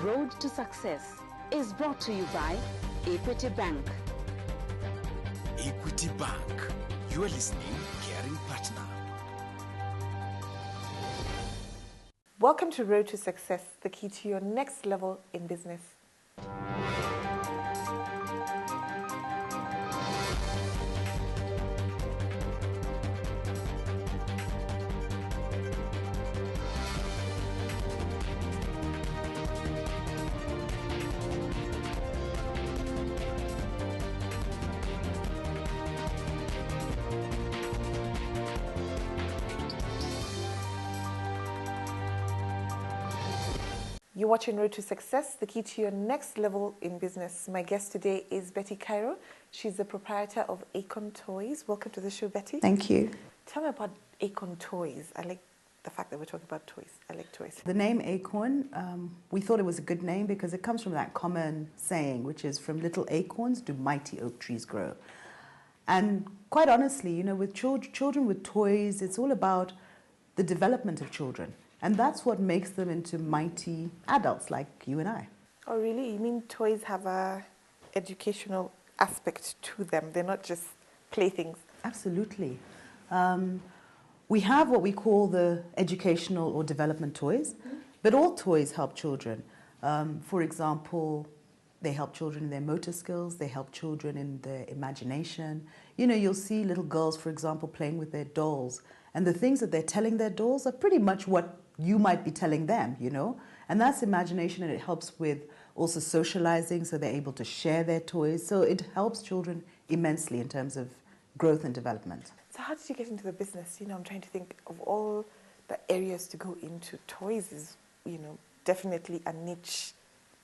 Road to Success is brought to you by Equity Bank. Equity Bank. You are listening, caring partner. Welcome to Road to Success, the key to your next level in business. You're watching Road to Success, the key to your next level in business. My guest today is Betty Cairo. She's the proprietor of Acorn Toys. Welcome to the show, Betty. Thank you. Tell me about Acorn Toys. I like the fact that we're talking about toys. I like toys. The name Acorn, we thought it was a good name because it comes from that common saying, which is from little acorns do mighty oak trees grow. And quite honestly, you know, with children with toys, it's all about the development of children. And that's what makes them into mighty adults like you and I. Oh, really? You mean toys have a educational aspect to them? They're not just playthings? Absolutely. We have what we call the educational or development toys, but all toys help children. For example, they help children in their motor skills, they help children in their imagination. You know, you'll see little girls, for example, playing with their dolls, and the things that they're telling their dolls are pretty much what you might be telling them, you know, and that's imagination, and it helps with also socializing, so they're able to share their toys. So it helps children immensely in terms of growth and development. So how did you get into the business? You know, I'm trying to think of all the areas to go into. Toys is, you know, definitely a niche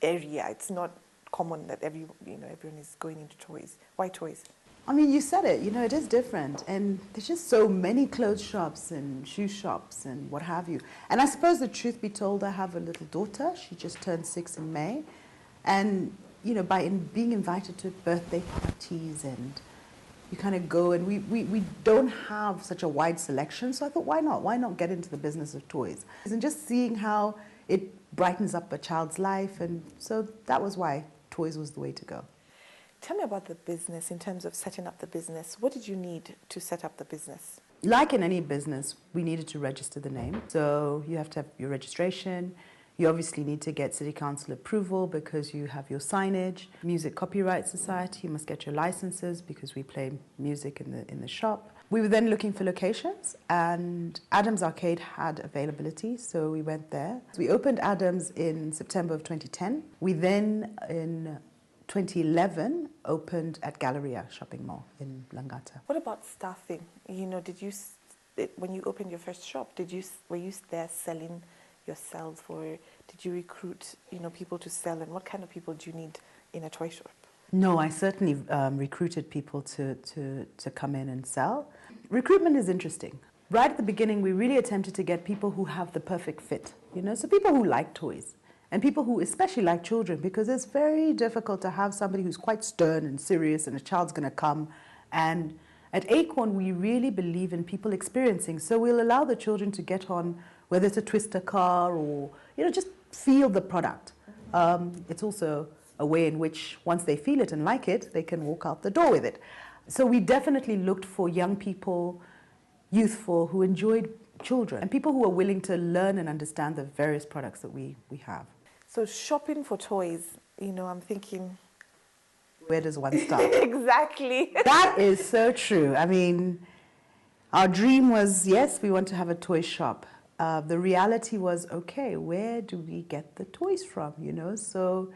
area. It's not common that everyone is going into toys. Why toys? I mean, you said it, you know, it is different, and there's just so many clothes shops and shoe shops and what have you. And I suppose the truth be told, I have a little daughter. She just turned 6 in May. And, you know, being invited to birthday parties, and you kind of go, and we don't have such a wide selection. So I thought, why not? Why not get into the business of toys? And just seeing how it brightens up a child's life. And so that was why toys was the way to go. Tell me about the business in terms of setting up the business. What did you need to set up the business? Like in any business, we needed to register the name. So you have to have your registration. You obviously need to get City Council approval because you have your signage. Music Copyright Society, you must get your licenses because we play music in the shop. We were then looking for locations, and Adams Arcade had availability, so we went there. We opened Adams in September of 2010. We then, in 2011, opened at Galleria Shopping Mall in Langata. What about staffing? You know, when you opened your first shop, were you there selling yourself, or did you recruit, you know, people to sell? And what kind of people do you need in a toy shop? No, I certainly recruited people to come in and sell. Recruitment is interesting. Right at the beginning, we really attempted to get people who have the perfect fit, you know, so people who like toys. And people who especially like children, because it's very difficult to have somebody who's quite stern and serious and a child's going to come. And at Acorn, we really believe in people experiencing. So we'll allow the children to get on, whether it's a twister car or, you know, just feel the product. It's also a way in which once they feel it and like it, they can walk out the door with it. So we definitely looked for young people, youthful, who enjoyed children, and people who are willing to learn and understand the various products that we have. So shopping for toys, you know, I'm thinking, where does one start? Exactly. That is so true. I mean, our dream was, yes, we want to have a toy shop. The reality was, okay, where do we get the toys from, you know? So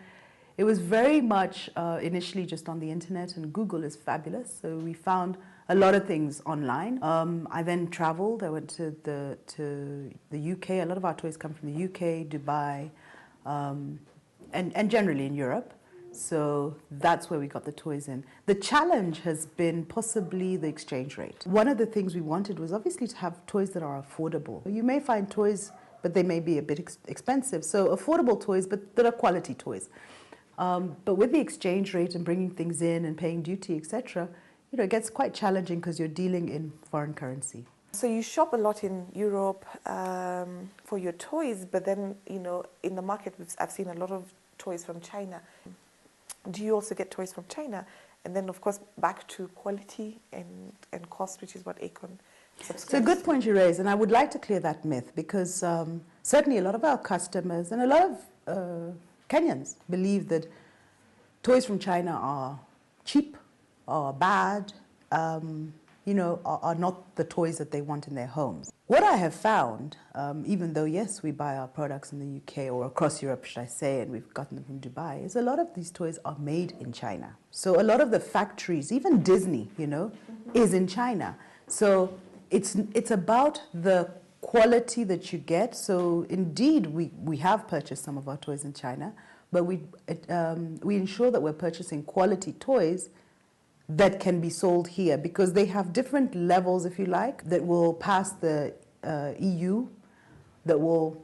it was very much initially just on the internet, and Google is fabulous. So we found a lot of things online. I then traveled. I went to the UK. A lot of our toys come from the UK, Dubai, and generally in Europe. So that's where we got the toys in. The challenge has been possibly the exchange rate. One of the things we wanted was obviously to have toys that are affordable. You may find toys, but they may be a bit expensive. So affordable toys, but that are quality toys. But with the exchange rate and bringing things in and paying duty, etc., you know, it gets quite challenging because you're dealing in foreign currency. So you shop a lot in Europe for your toys, but then, in the market, I've seen a lot of toys from China. Do you also get toys from China? And then, of course, back to quality and cost, which is what Acorn subscribes It's a good to. point you raise, and I would like to clear that myth because certainly a lot of our customers and a lot of Kenyans believe that toys from China are cheap, are bad, are not the toys that they want in their homes. What I have found, even though, yes, we buy our products in the UK or across Europe, should I say, and we've gotten them from Dubai, is a lot of these toys are made in China. So a lot of the factories, even Disney, is in China. So it's about the quality that you get. So indeed, we have purchased some of our toys in China, but we ensure that we're purchasing quality toys that can be sold here because they have different levels, if you like, that will pass the EU, that will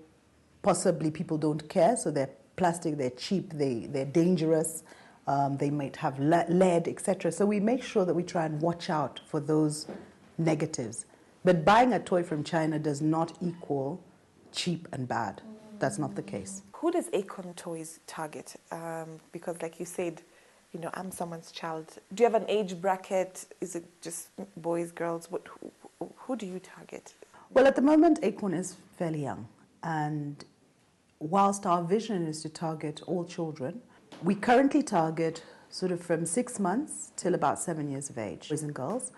possibly people don't care, so they're plastic, they're cheap, they're dangerous, they might have lead, etc. So we make sure that we try and watch out for those negatives. But buying a toy from China does not equal cheap and bad. That's not the case. Who does Acorn Toys target? Because like you said, I'm someone's child. Do you have an age bracket? Is it just boys, girls? Who do you target? Well, at the moment, Acorn is fairly young. And whilst our vision is to target all children, we currently target sort of from 6 months till about 7 years of age, boys and girls.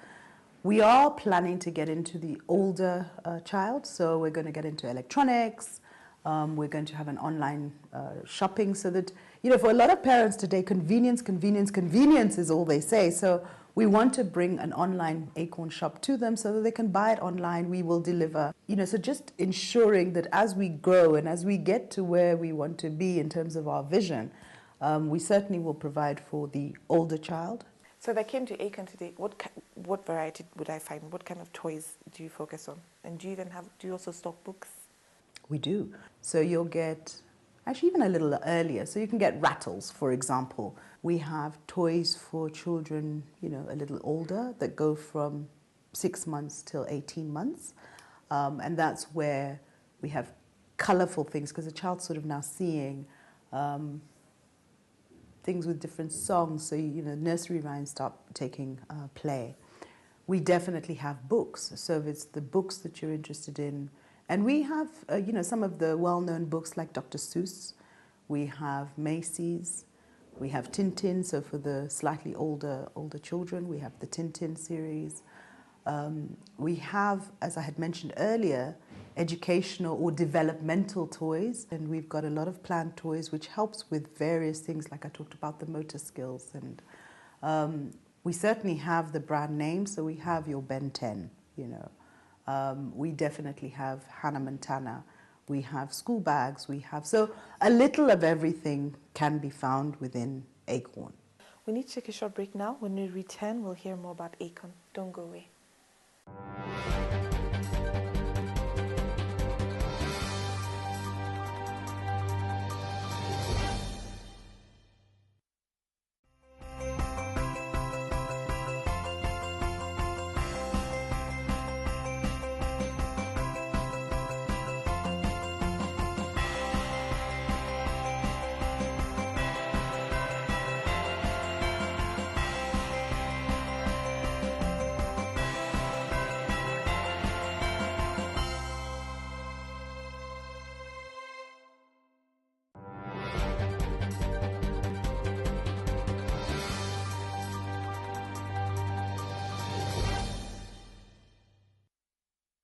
We are planning to get into the older child, so we're going to get into electronics. We're going to have an online shopping so that, for a lot of parents today, convenience is all they say. So we want to bring an online Acorn shop to them so that they can buy it online. We will deliver, so just ensuring that as we grow and as we get to where we want to be in terms of our vision, we certainly will provide for the older child. So if I came to Acorn today, what variety would I find? What kind of toys do you focus on? And do you also stock books? We do. So you'll get, actually even a little earlier, so you can get rattles, for example. We have toys for children, a little older that go from 6 months till 18 months. And that's where we have colourful things, because the child's sort of now seeing things with different songs, so nursery rhymes start taking play. We definitely have books, so if it's the books that you're interested in, and we have some of the well-known books like Dr. Seuss, we have Macy's, we have Tintin, so for the slightly older children, we have the Tintin series. We have, as I had mentioned earlier, educational or developmental toys, and we've got a lot of planned toys which helps with various things, like I talked about the motor skills, and we certainly have the brand name, so we have your Ben 10, we definitely have Hannah Montana, we have school bags, so a little of everything can be found within Acorn. We need to take a short break now. When we return, we'll hear more about Acorn. Don't go away.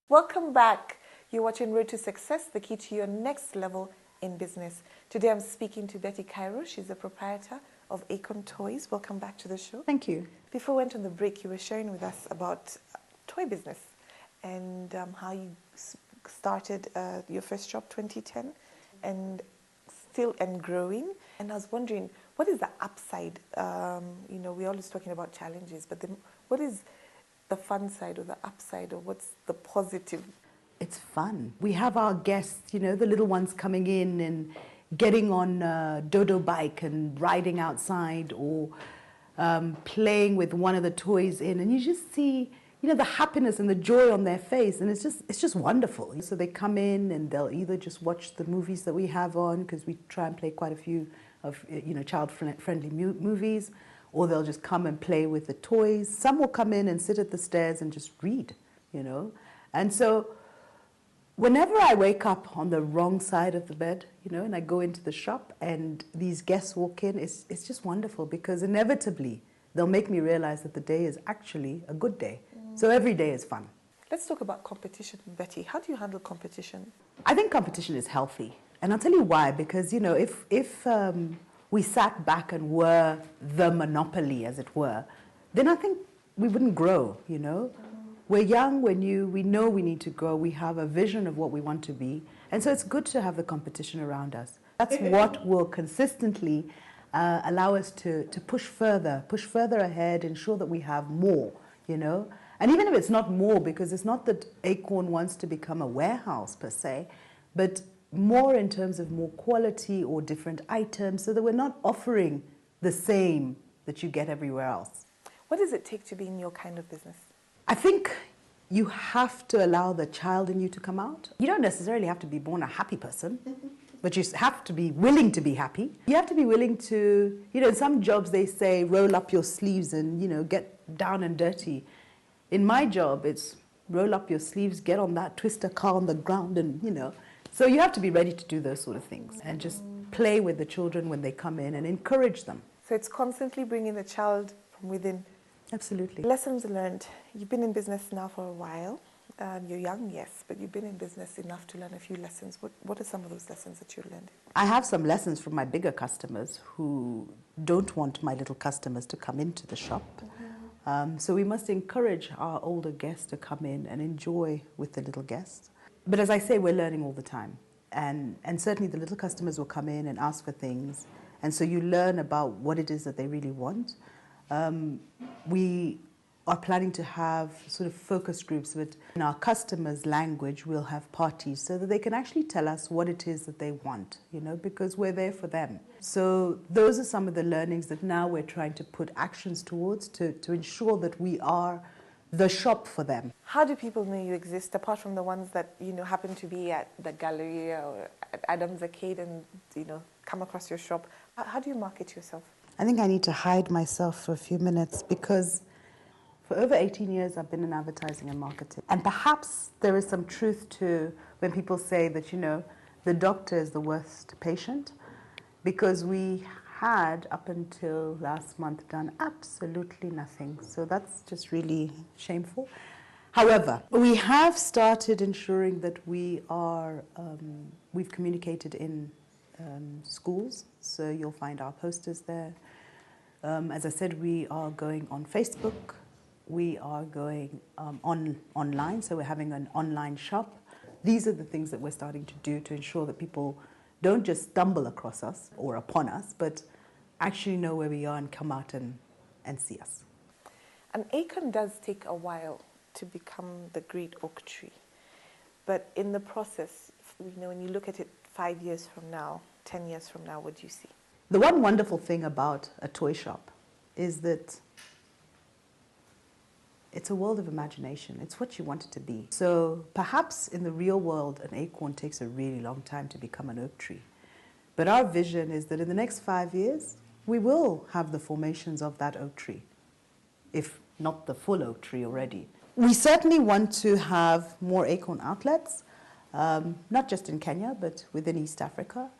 Welcome back. You're watching Road to Success, the key to your next level in business. Today I'm speaking to Betty Cairo. She's the proprietor of Acorn Toys. Welcome back to the show. Thank you. Before we went on the break, you were sharing with us about toy business and how you started your first shop 2010 and still and growing. And I was wondering, what is the upside? We're always talking about challenges, but then what is the fun side or the upside, or what's the positive? It's fun. We have our guests, the little ones coming in and getting on a dodo bike and riding outside, or playing with one of the toys in, and you just see you know, the happiness and the joy on their face, and it's just wonderful. So they come in and they'll either just watch the movies that we have on, because we try and play quite a few of, you know, child-friendly movies, or they'll just come and play with the toys. Some will come in and sit at the stairs and just read, you know. And so whenever I wake up on the wrong side of the bed, you know, and I go into the shop and these guests walk in, it's just wonderful, because inevitably they'll make me realize that the day is actually a good day. So every day is fun. Let's talk about competition, Betty. How do you handle competition? I think competition is healthy. And I'll tell you why, because, you know, if we sat back and were the monopoly, as it were, then I think we wouldn't grow, you know. We're young, we're new, we know we need to grow, we have a vision of what we want to be. And so it's good to have the competition around us. That's what will consistently allow us to push further ahead, ensure that we have more, you know. And even if it's not more, because it's not that Acorn wants to become a warehouse per se, but more in terms of more quality or different items, so that we're not offering the same that you get everywhere else. What does it take to be in your kind of business? I think you have to allow the child in you to come out. You don't necessarily have to be born a happy person, but you have to be willing to be happy. You have to be willing to, you know, in some jobs they say roll up your sleeves and, you know, get down and dirty. In my job, it's roll up your sleeves, get on that twister car on the ground, and, you know. So you have to be ready to do those sort of things and just play with the children when they come in and encourage them. So it's constantly bringing the child from within. Absolutely. Lessons learned. You've been in business now for a while. You're young, yes, but you've been in business enough to learn a few lessons. What are some of those lessons that you learned? I have some lessons from my bigger customers who don't want my little customers to come into the shop. So we must encourage our older guests to come in and enjoy with the little guests. But as I say, we're learning all the time. And certainly the little customers will come in and ask for things. And so you learn about what it is that they really want. We are planning to have sort of focus groups, but in our customers' language, we'll have parties so that they can actually tell us what it is that they want, you know, because we're there for them. So those are some of the learnings that now we're trying to put actions towards to ensure that we are the shop for them. How do people know you exist, apart from the ones that, you know, happen to be at the Galleria or at Adams Arcade and, you know, come across your shop? How do you market yourself? I think I need to hide myself for a few minutes, because for over 18 years I've been in advertising and marketing. And perhaps there is some truth to when people say that, you know, the doctor is the worst patient, because we had, up until last month, done absolutely nothing. So that's just really shameful. However, we have started ensuring that we are, we've communicated in schools, so you'll find our posters there. As I said, we are going on Facebook. We are going online, so we're having an online shop. These are the things that we're starting to do to ensure that people don't just stumble across us or upon us, but actually know where we are and come out and see us. An acorn does take a while to become the great oak tree. But in the process, you know, when you look at it 5 years from now, 10 years from now, what do you see? The one wonderful thing about a toy shop is that it's a world of imagination. It's what you want it to be. So perhaps in the real world, an acorn takes a really long time to become an oak tree. But our vision is that in the next 5 years, we will have the formations of that oak tree, if not the full oak tree already. We certainly want to have more acorn outlets, not just in Kenya, but within East Africa.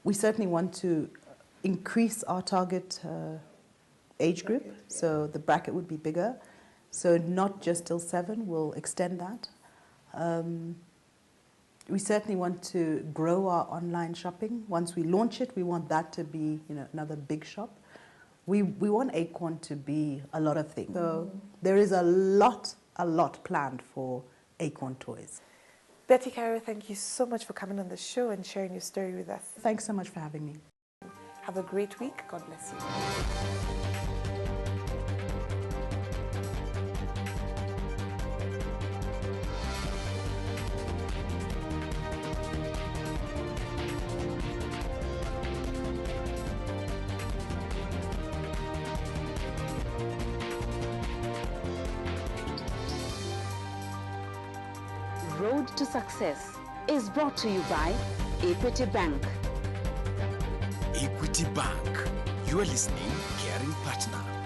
We certainly want to increase our target age group, so the bracket would be bigger. So not just till 7, we'll extend that. We certainly want to grow our online shopping. Once we launch it, we want that to be, you know, another big shop. We want Acorn to be a lot of things. So there is a lot planned for Acorn Toys. Betty Cairo, thank you so much for coming on the show and sharing your story with us. Thanks so much for having me. Have a great week. God bless you. road to success is brought to you by Equity Bank. Equity Bank. You are listening, caring partner.